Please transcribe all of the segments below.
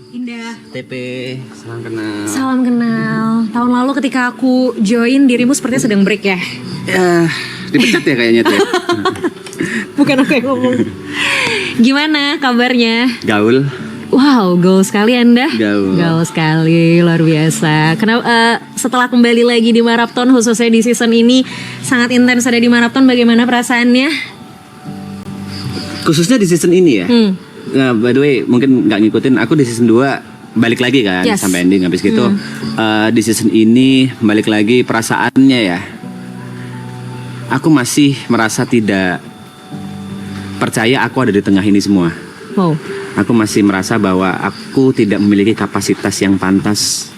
Indah. TP, salam kenal. Salam kenal. Tahun lalu ketika aku join, dirimu sepertinya sedang break ya? Ya, dipecat ya kayaknya tuh. Bukan aku yang ngomong. Gimana kabarnya? Gaul. Wow, gaul sekali Anda. Gaul sekali, luar biasa. Kenapa setelah kembali lagi di Marathon, khususnya di season ini sangat intens ada di Marathon, bagaimana perasaannya? Khususnya di season ini ya. Nah, by the way, mungkin nggak ngikutin. Aku di season 2 balik lagi kan, Yes. sampai ending habis gitu. Di season ini balik lagi perasaannya ya. Aku masih merasa tidak percaya aku ada di tengah ini semua. Wow. Aku masih merasa bahwa aku tidak memiliki kapasitas yang pantas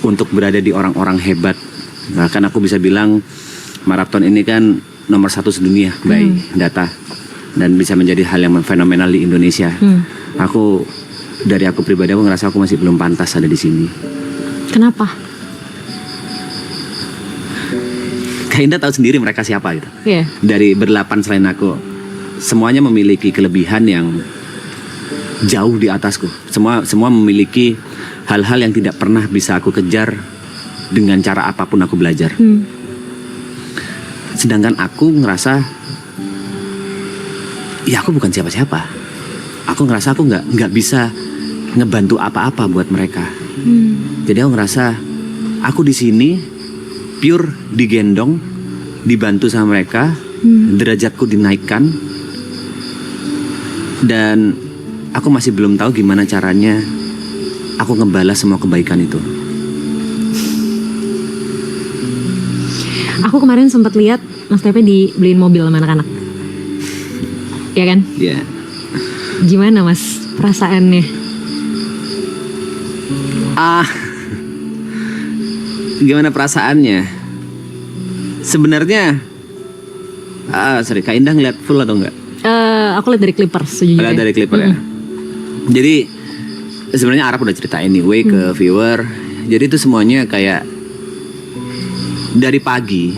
untuk berada di orang-orang hebat. Bahkan aku bisa bilang maraton ini kan nomor 1 sedunia by data, dan bisa menjadi hal yang fenomenal di Indonesia. Dari aku pribadi, aku ngerasa aku masih belum pantas ada di sini. Kenapa? Kak Indah tahu sendiri mereka siapa gitu. Iya. Dari berlapan selain aku, semuanya memiliki kelebihan yang jauh di atasku. Semua memiliki hal-hal yang tidak pernah bisa aku kejar dengan cara apapun aku belajar. Sedangkan aku ngerasa ya aku bukan siapa-siapa. Aku ngerasa aku nggak bisa ngebantu apa-apa buat mereka. Jadi aku ngerasa aku di sini pure digendong, dibantu sama mereka, derajatku dinaikkan, dan aku masih belum tahu gimana caranya aku ngebalas semua kebaikan itu. Aku kemarin sempat lihat Mas Tepe dibeliin mobil sama anak-anak. Iya kan? Ya. Gimana Mas perasaannya? Gimana perasaannya? Sebenarnya, Kak Indah ngeliat full atau enggak? Aku lihat dari Clippers sejujurnya. Dari Clipper ya. Jadi sebenarnya Arab udah cerita anyway ke viewer. Jadi itu semuanya kayak dari pagi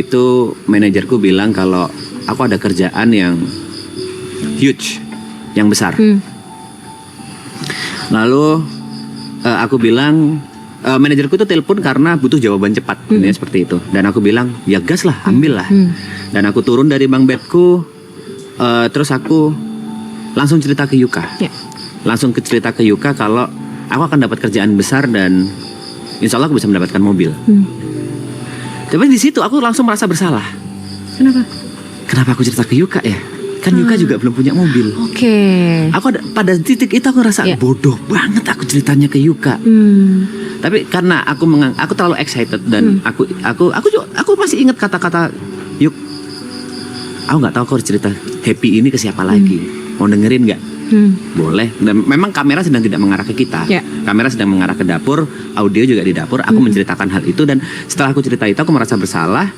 itu manajerku bilang kalau aku ada kerjaan yang huge, yang besar. Lalu aku bilang, manajerku tuh telepon karena butuh jawaban cepat, ini seperti itu. Dan aku bilang, ya gas lah, ambil lah. Dan aku turun dari bang bedku, terus aku langsung cerita ke Yuka. Cerita ke Yuka kalau aku akan dapat kerjaan besar dan insya Allah aku bisa mendapatkan mobil. Tapi di situ aku langsung merasa bersalah. Kenapa aku cerita ke Yuka ya? Kan Yuka juga belum punya mobil. Oke. Aku pada titik itu aku ngerasa bodoh banget aku ceritanya ke Yuka. Tapi karena aku terlalu excited dan aku masih ingat kata-kata Yuk. Aku nggak tahu kau cerita happy ini ke siapa lagi. Mau dengerin nggak? Boleh. Dan memang kamera sedang tidak mengarah ke kita. Kamera sedang mengarah ke dapur, audio juga di dapur. Aku menceritakan hal itu, dan setelah aku cerita itu aku merasa bersalah.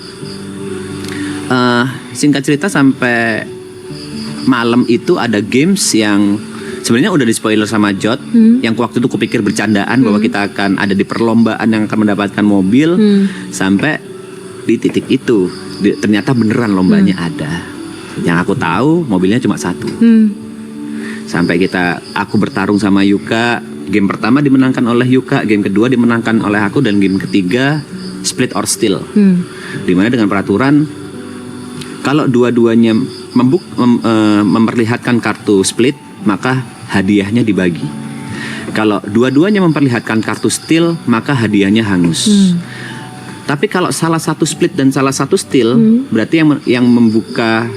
Singkat cerita, sampai malam itu ada games yang sebenarnya udah di spoiler sama Jod, yang waktu itu kupikir bercandaan bahwa kita akan ada di perlombaan yang akan mendapatkan mobil. Sampai di titik itu ternyata beneran lombanya ada. Yang aku tahu mobilnya cuma 1. Sampai aku bertarung sama Yuka. Game pertama dimenangkan oleh Yuka, game kedua dimenangkan oleh aku, dan game ketiga split or steal. Dimana dengan peraturan kalau dua-duanya memperlihatkan kartu split, maka hadiahnya dibagi. Kalau dua-duanya memperlihatkan kartu steal, maka hadiahnya hangus. Tapi kalau salah satu split dan salah satu steal, berarti yang membuka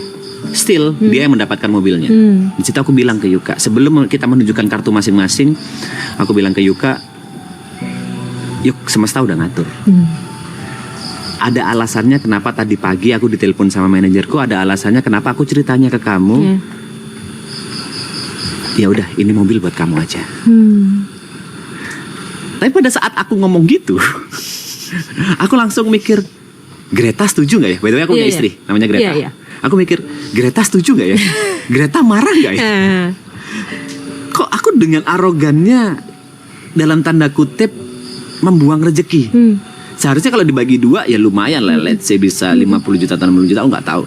steal dia yang mendapatkan mobilnya. Di situ aku bilang ke Yuka, sebelum kita menunjukkan kartu masing-masing, aku bilang ke Yuka, yuk, semesta udah ngatur. Ada alasannya kenapa tadi pagi aku ditelepon sama manajerku, ada alasannya kenapa aku ceritanya ke kamu. Ya udah, ini mobil buat kamu aja. Tapi pada saat aku ngomong gitu, aku langsung mikir, Greta setuju nggak ya? By the way, aku punya istri namanya Greta. Aku mikir, Greta setuju nggak ya? Greta marah nggak ya? Kok aku dengan arogannya dalam tanda kutip membuang rezeki? Seharusnya kalau dibagi 2 ya lumayan lah, let's say bisa 50 juta atau 60 juta, aku nggak tahu.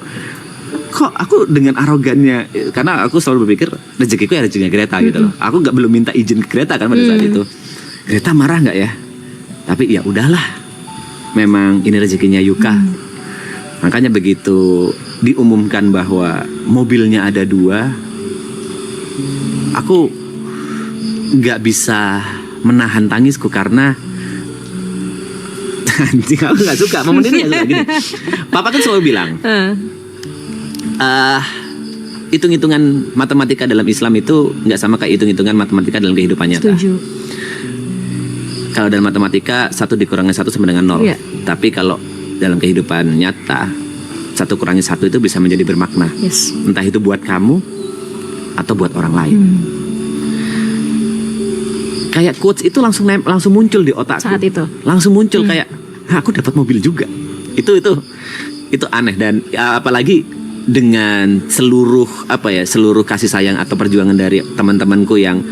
Kok kok aku dengan arogannya, karena aku selalu berpikir rezekiku ya rezekinya Greta gitu loh. Aku belum minta izin ke Greta kan pada saat itu. Greta marah nggak ya? Tapi ya udahlah, memang ini rezekinya Yuka. Makanya begitu diumumkan bahwa mobilnya ada 2, aku nggak bisa menahan tangisku karena anjing, aku nggak suka momen ini. Gini, Papa kan selalu bilang, hitung-hitungan matematika dalam Islam itu nggak sama kayak hitung-hitungan matematika dalam kehidupan nyata. Setuju. Kalau dalam matematika 1 dikurangi 1 sama dengan 0. Iya. Tapi kalau dalam kehidupan nyata 1 kurangi 1 itu bisa menjadi bermakna. Yes. Entah itu buat kamu atau buat orang lain. Kayak quotes itu langsung muncul di otakku. Saat itu. Langsung muncul kayak, aku dapat mobil juga. Itu aneh, dan ya, apalagi dengan seluruh kasih sayang atau perjuangan dari teman-temanku yang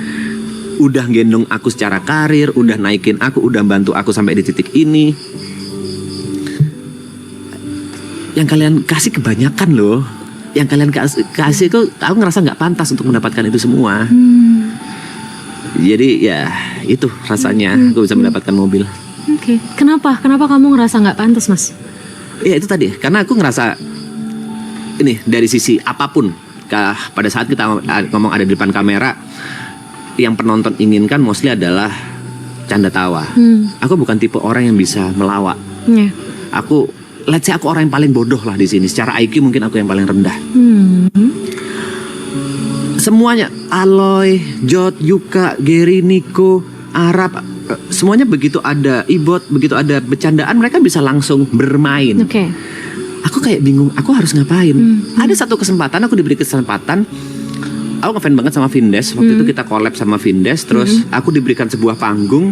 udah gendong aku secara karir, udah naikin aku, udah bantu aku sampai di titik ini. Yang kalian kasih kebanyakan loh. Yang kalian kasih itu aku ngerasa nggak pantas untuk mendapatkan itu semua. Jadi ya itu rasanya aku bisa mendapatkan mobil. Oke. Kenapa kamu ngerasa nggak pantas, Mas? Ya itu tadi, karena aku ngerasa ini dari sisi apapun, pada saat kita ngomong ada di depan kamera, yang penonton inginkan mostly adalah canda tawa. Aku bukan tipe orang yang bisa melawak. Yeah. Let's say aku orang yang paling bodoh lah di sini. Secara IQ mungkin aku yang paling rendah. Semuanya, Aloy, Jod, Yuka, Gary, Nico, Arab, semuanya begitu ada Ibot, begitu ada bercandaan, mereka bisa langsung bermain. Oke. Aku kayak bingung, aku harus ngapain? Ada satu kesempatan, aku diberi kesempatan. Aku ngefans banget sama Vindes. Waktu itu kita collab sama Vindes. Terus aku diberikan sebuah panggung.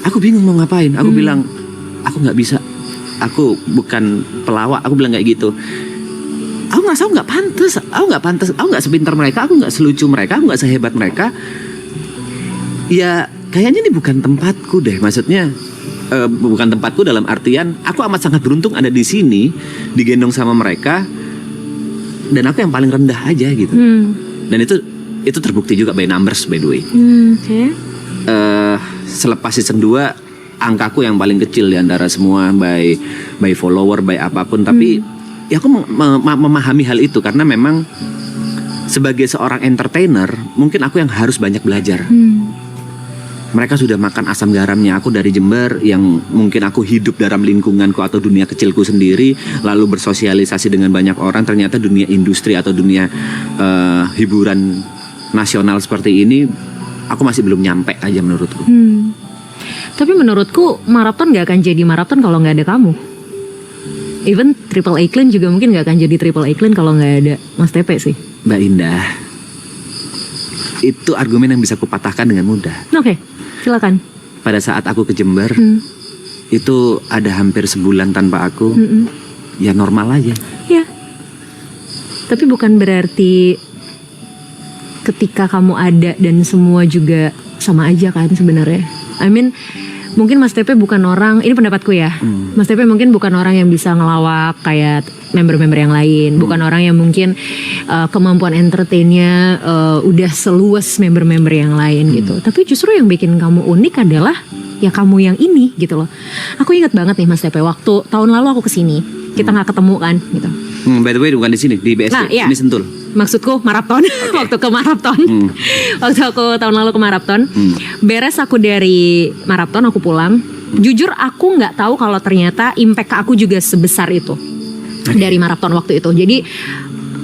Aku bingung mau ngapain. Aku bilang, aku gak bisa. Aku bukan pelawak. Aku bilang kayak gitu. Aku ngerasa aku gak pantas. Aku gak sepintar mereka. Aku gak selucu mereka. Aku gak sehebat mereka. Ya kayaknya ini bukan tempatku deh. Maksudnya bukan tempatku dalam artian aku amat sangat beruntung ada di sini, digendong sama mereka. Dan aku yang paling rendah aja gitu. Dan itu terbukti juga by numbers, by the way. Oke. Selepas season 2, angkaku yang paling kecil di antara semua by follower, by apapun. Tapi ya aku memahami hal itu karena memang sebagai seorang entertainer, mungkin aku yang harus banyak belajar. Mereka sudah makan asam garamnya. Aku dari Jember yang mungkin aku hidup dalam lingkunganku atau dunia kecilku sendiri, lalu bersosialisasi dengan banyak orang. Ternyata dunia industri atau dunia hiburan nasional seperti ini, aku masih belum nyampe aja menurutku. Tapi menurutku maraton gak akan jadi maraton kalau gak ada kamu. Even Triple A Clean juga mungkin gak akan jadi Triple A Clean kalau gak ada Mas Tepe sih. Mbak Indah, itu argumen yang bisa kupatahkan dengan mudah. Oke, silakan. Pada saat aku ke Jember, itu ada hampir sebulan tanpa aku. Ya normal aja. Ya. Tapi bukan berarti ketika kamu ada dan semua juga sama aja kan sebenarnya. I mean, mungkin Mas Tepe bukan orang, ini pendapatku ya. Mas Tepe mungkin bukan orang yang bisa ngelawak kayak member-member yang lain. Bukan orang yang mungkin kemampuan entertainnya udah seluas member-member yang lain gitu. Tapi justru yang bikin kamu unik adalah ya kamu yang ini gitu loh. Aku ingat banget nih Mas Tepe, waktu tahun lalu aku kesini, kita nggak ketemu kan gitu. By the way bukan di sini, di BSD. Nah, iya. Ini Sentul. Maksudku maraton. Waktu ke maraton. Waktu aku tahun lalu ke maraton. Beres aku dari maraton, aku pulang. Jujur aku nggak tahu kalau ternyata impact ke aku juga sebesar itu. Dari maraton waktu itu. Jadi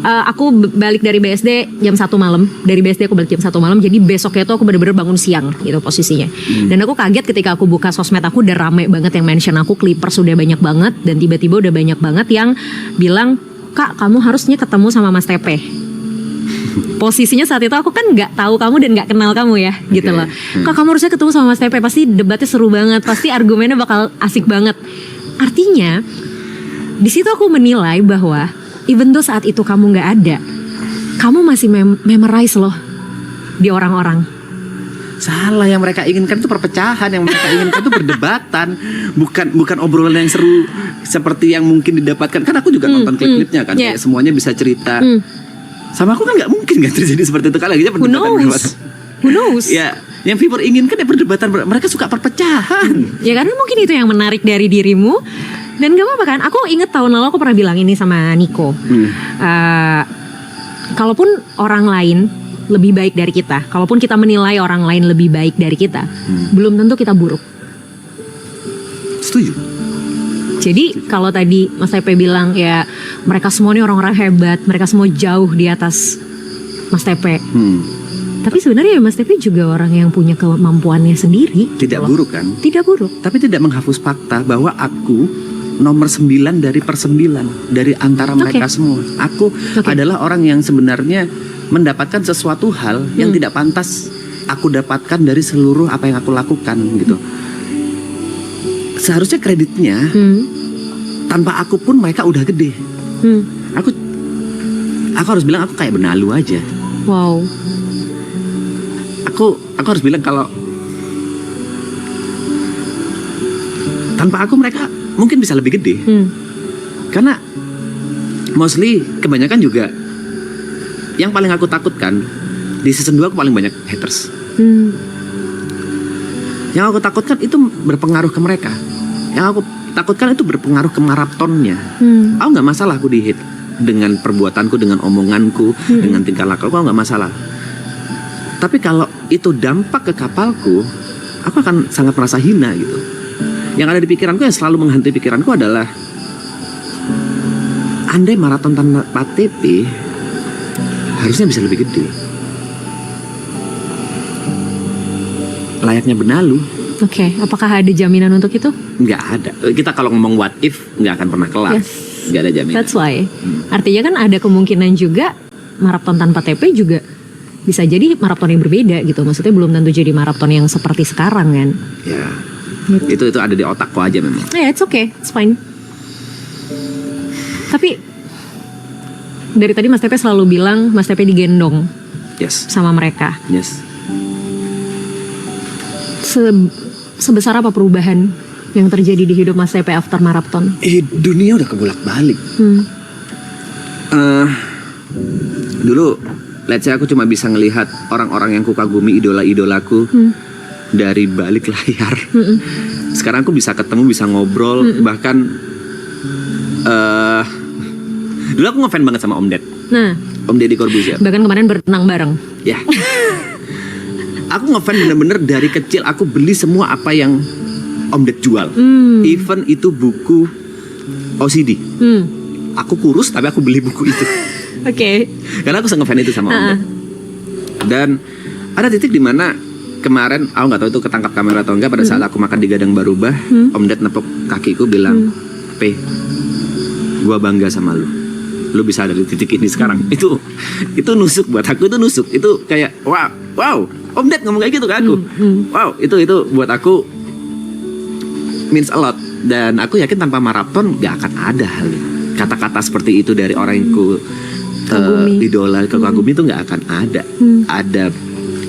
aku balik dari BSD jam 1 malam. Dari BSD aku balik jam 1 malam. Jadi besoknya tuh aku bener-bener bangun siang gitu posisinya. Dan aku kaget ketika aku buka sosmed aku udah rame banget yang mention aku, Clippers udah banyak banget. Dan tiba-tiba udah banyak banget yang bilang, Kak kamu harusnya ketemu sama Mas Tepe. Posisinya saat itu aku kan nggak tahu kamu dan nggak kenal kamu ya gitu loh. Kak kamu harusnya ketemu sama Mas Tepe, pasti debatnya seru banget, pasti argumennya bakal asik banget. Artinya di situ aku menilai bahwa even though saat itu kamu nggak ada, kamu masih memorize loh di orang-orang. Salah, yang mereka inginkan itu perpecahan, yang mereka inginkan itu perdebatan, bukan obrolan yang seru seperti yang mungkin didapatkan. Kan aku juga nonton klip-klipnya kan, kayak semuanya bisa cerita. Sama aku kan nggak mungkin kan terjadi seperti itu, kan lagi perdebatan. Who knows? Ya, yang people inginkan ya perdebatan. Mereka suka perpecahan. Ya karena mungkin itu yang menarik dari dirimu. Dan gak apa-apa kan. Aku inget tahun lalu aku pernah bilang ini sama Niko. Kalaupun orang lain lebih baik dari kita, kalaupun kita menilai orang lain lebih baik dari kita, belum tentu kita buruk. Setuju. Jadi kalau tadi Mas Tepe bilang ya mereka semua ini orang-orang hebat, mereka semua jauh di atas Mas Tepe. Tapi sebenarnya Mas Tepe juga orang yang punya kemampuannya sendiri. Tidak buruk kan? Tidak buruk. Tapi tidak menghapus fakta bahwa aku nomor 9 dari per 9 dari antara mereka semua. Aku adalah orang yang sebenarnya mendapatkan sesuatu hal yang tidak pantas aku dapatkan dari seluruh apa yang aku lakukan gitu. Seharusnya kreditnya tanpa aku pun mereka udah gede. Aku harus bilang aku kayak benalu aja. Wow. Aku harus bilang kalau tanpa aku mereka mungkin bisa lebih gede. Karena mostly kebanyakan juga yang paling aku takutkan di season 2 aku paling banyak haters. Yang aku takutkan itu berpengaruh ke mereka. Yang aku takutkan itu berpengaruh ke maratonnya. Aku nggak masalah aku di hate dengan perbuatanku, dengan omonganku, dengan tingkah laku aku nggak masalah. Tapi kalau itu dampak ke kapalku, aku akan sangat merasa hina gitu. Yang ada di pikiranku, yang selalu menghantui pikiranku adalah andai maraton tanpa TP harusnya bisa lebih gede. Layaknya benalu. Oke, apakah ada jaminan untuk itu? Nggak ada. Kita kalau ngomong what if nggak akan pernah kelar. Nggak ada jaminan. That's why. Artinya kan ada kemungkinan juga maraton tanpa TP juga bisa jadi maraton yang berbeda gitu. Maksudnya belum tentu jadi maraton yang seperti sekarang kan. Ya. Itu ada di otakku aja memang. Ya, it's okay, it's fine. Tapi dari tadi Mas Tepe selalu bilang Mas Tepe digendong. Yes. Sama mereka. Yes. Sebesar apa perubahan yang terjadi di hidup Mas Tepe after maraton? Dunia udah kebolak-balik. Dulu, let's say aku cuma bisa ngelihat orang-orang yang kukagumi, idola-idolaku dari balik layar. Sekarang aku bisa ketemu, bisa ngobrol, bahkan dulu aku ngefans banget sama Om Ded. Nah, Om Deddy Corbuzier. bahkan kemarin berenang bareng. Ya. Aku ngefans bener-bener dari kecil. Aku beli semua apa yang Om Ded jual. Even itu buku OCD. Aku kurus tapi aku beli buku itu. Oke. Karena aku ngefans itu sama Om Ded. Dan ada titik di mana kemarin, aku nggak tahu itu ketangkap kamera atau enggak, pada saat aku makan di Gadang Barubah, Om Ded nepuk kakiku bilang, P, gua bangga sama lu. Lu bisa ada di titik ini sekarang. Itu nusuk buat aku, itu nusuk. Itu kayak wow, Om Ded ngomong kayak gitu ke aku. Wow, itu buat aku means a lot. Dan aku yakin tanpa maraton gak akan ada hal kata-kata seperti itu dari orang yang idola, kagumi itu gak akan ada.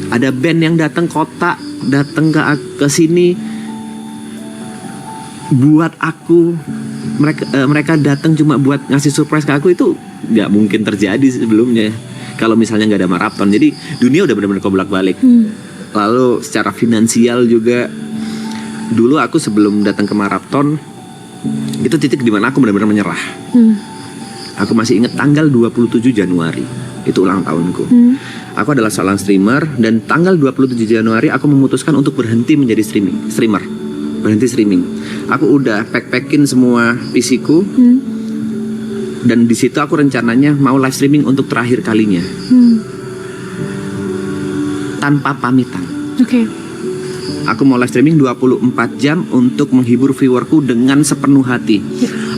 Ada band yang datang kota, datang ke sini buat aku, mereka datang cuma buat ngasih surprise ke aku, itu nggak mungkin terjadi sebelumnya kalau misalnya nggak ada maraton. Jadi dunia udah benar-benar kebolak-balik. Lalu secara finansial juga, dulu aku sebelum datang ke maraton itu titik dimana aku benar-benar menyerah. Aku masih ingat tanggal 27 Januari itu ulang tahunku. Aku adalah seorang streamer dan tanggal 27 Januari aku memutuskan untuk berhenti menjadi streamer. Berhenti streaming. Aku udah pack-packin semua PC-ku. Dan di situ aku rencananya mau live streaming untuk terakhir kalinya. Tanpa pamitan. Oke. Aku mau live streaming 24 jam untuk menghibur viewerku dengan sepenuh hati.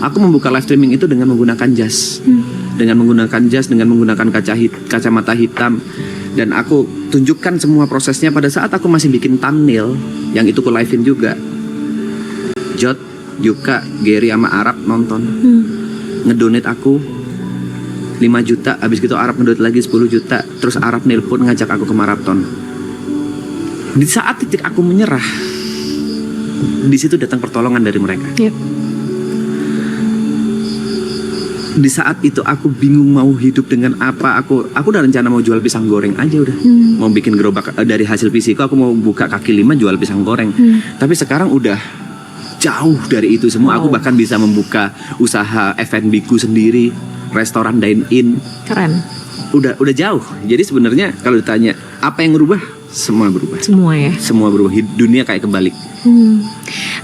Aku membuka live streaming itu dengan menggunakan jas. Dengan menggunakan jas, dengan menggunakan kacamata hitam. Dan aku tunjukkan semua prosesnya pada saat aku masih bikin thumbnail. Yang itu ku live-in juga. Jod, Yuka, Gary sama Arab nonton. Ngedonate aku 5 juta. Habis gitu Arab ngedonate lagi 10 juta. Terus Arab nelpon ngajak aku ke maraton. Di saat titik aku menyerah, di situ datang pertolongan dari mereka. Yep. Di saat itu aku bingung mau hidup dengan apa. Aku udah rencana mau jual pisang goreng aja udah. Mau bikin gerobak dari hasil visiku, aku mau buka kaki lima jual pisang goreng. Tapi sekarang udah jauh dari itu semua. Aku bahkan bisa membuka usaha F&B ku sendiri, restoran dine in. Keren. Udah jauh. Jadi sebenarnya kalau ditanya apa yang berubah, semua berubah. Semua ya. Semua berubah. Dunia kayak kebalik.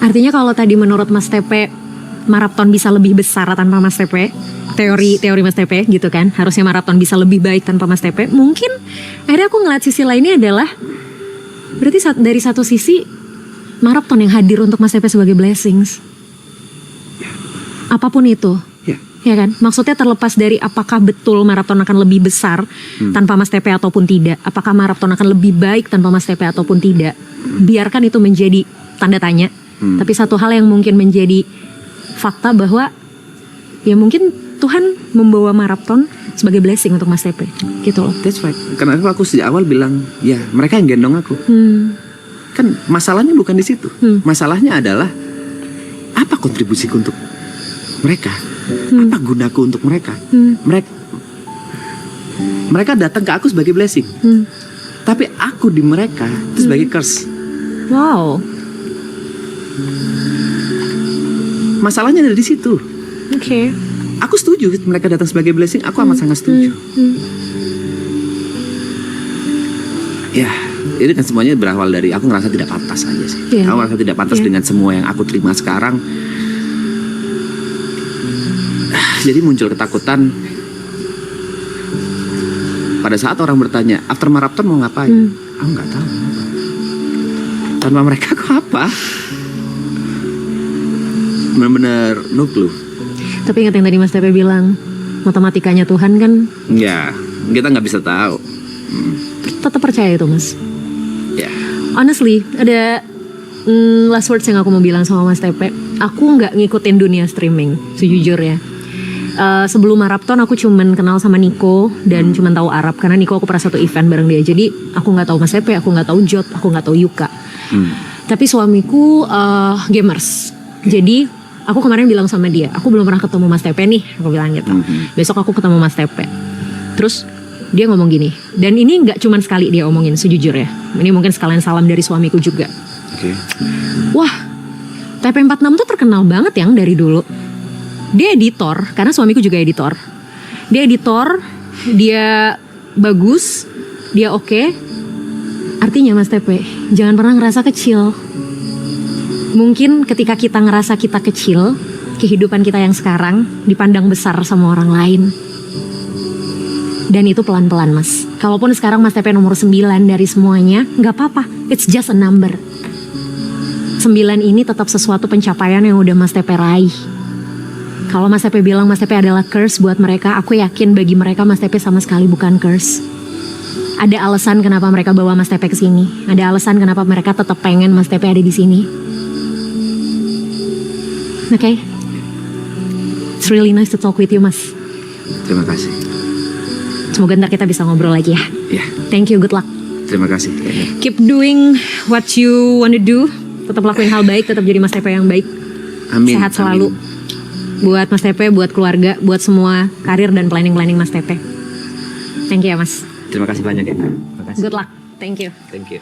Artinya kalau tadi menurut Mas Tepe Marapton bisa lebih besar tanpa Mas Tepe, teori Mas Tepe gitu kan, harusnya Marapton bisa lebih baik tanpa Mas Tepe. Mungkin akhirnya aku ngeliat sisi lainnya adalah berarti dari satu sisi Marapton yang hadir untuk Mas Tepe sebagai blessings. Apapun itu. Ya kan? Maksudnya terlepas dari apakah betul Marapton akan lebih besar tanpa Mas Tepe ataupun tidak. Apakah Marapton akan lebih baik tanpa Mas Tepe ataupun tidak. Biarkan itu menjadi tanda tanya. Tapi satu hal yang mungkin menjadi fakta bahwa ya mungkin Tuhan membawa Marapton sebagai blessing untuk Mas Tepe. Gitu loh. That's right. Kenapa aku sejak awal bilang, ya mereka yang gendong aku. Kan masalahnya bukan di situ. Masalahnya adalah apa kontribusiku untuk mereka? Apa gunaku untuk mereka? Mereka datang ke aku sebagai blessing. Tapi aku di mereka itu sebagai curse. Wow. Masalahnya ada di situ. Oke. Aku setuju mereka datang sebagai blessing. Aku amat sangat setuju. Ya, ini kan semuanya berawal dari aku ngerasa tidak pantas aja sih. Aku ngerasa tidak pantas dengan semua yang aku terima sekarang. Jadi muncul ketakutan. Pada saat orang bertanya, after Marapton mau ngapain? Aku nggak tahu. Tanpa mereka aku apa? Benar-benar no clue. Tapi ingat yang tadi Mas Tepe bilang, matematikanya Tuhan kan. Ya, kita nggak bisa tahu. Tetap percaya itu Mas. Ya. Honestly, ada last words yang aku mau bilang sama Mas Tepe. Aku nggak ngikutin dunia streaming, sejujurnya. Sebelum Marapton aku cuman kenal sama Nico dan cuman tahu Arab karena Nico aku pernah satu event bareng dia. Jadi aku nggak tahu Mas Tepe, aku nggak tahu Jot, aku nggak tahu Yuka. Tapi suamiku gamers. Jadi aku kemarin bilang sama dia, aku belum pernah ketemu Mas Tepe nih, aku bilang gitu. Besok aku ketemu Mas Tepe. Terus dia ngomong gini, dan ini nggak cuman sekali dia omongin, sejujurnya. Ini mungkin sekalian salam dari suamiku juga. Wah, TP46 tuh terkenal banget yang dari dulu. Dia editor, karena suamiku juga editor. Dia editor, dia bagus, dia oke. Artinya Mas Tepe, jangan pernah ngerasa kecil. Mungkin ketika kita ngerasa kita kecil, kehidupan kita yang sekarang dipandang besar sama orang lain. Dan itu pelan-pelan Mas. Kalaupun sekarang Mas Tepe nomor 9 dari semuanya, gak apa-apa, it's just a number. 9 ini tetap sesuatu pencapaian yang udah Mas Tepe raih. Kalau Mas Tepe bilang Mas Tepe adalah curse buat mereka, aku yakin bagi mereka Mas Tepe sama sekali bukan curse. Ada alasan kenapa mereka bawa Mas Tepe ke sini. Ada alasan kenapa mereka tetap pengen Mas Tepe ada di sini. Oke. It's really nice to talk with you Mas. Terima kasih. Semoga ntar kita bisa ngobrol lagi ya. Thank you, good luck. Terima kasih. Keep doing what you wanna do. Tetap lakuin hal baik, tetap jadi Mas Tepe yang baik. Amin. Sehat selalu. Buat Mas Tepe, buat keluarga, buat semua karir dan planning-planning Mas Tepe. Thank you ya Mas. Terima kasih banyak ya. Terima kasih. Good luck. Thank you. Thank you.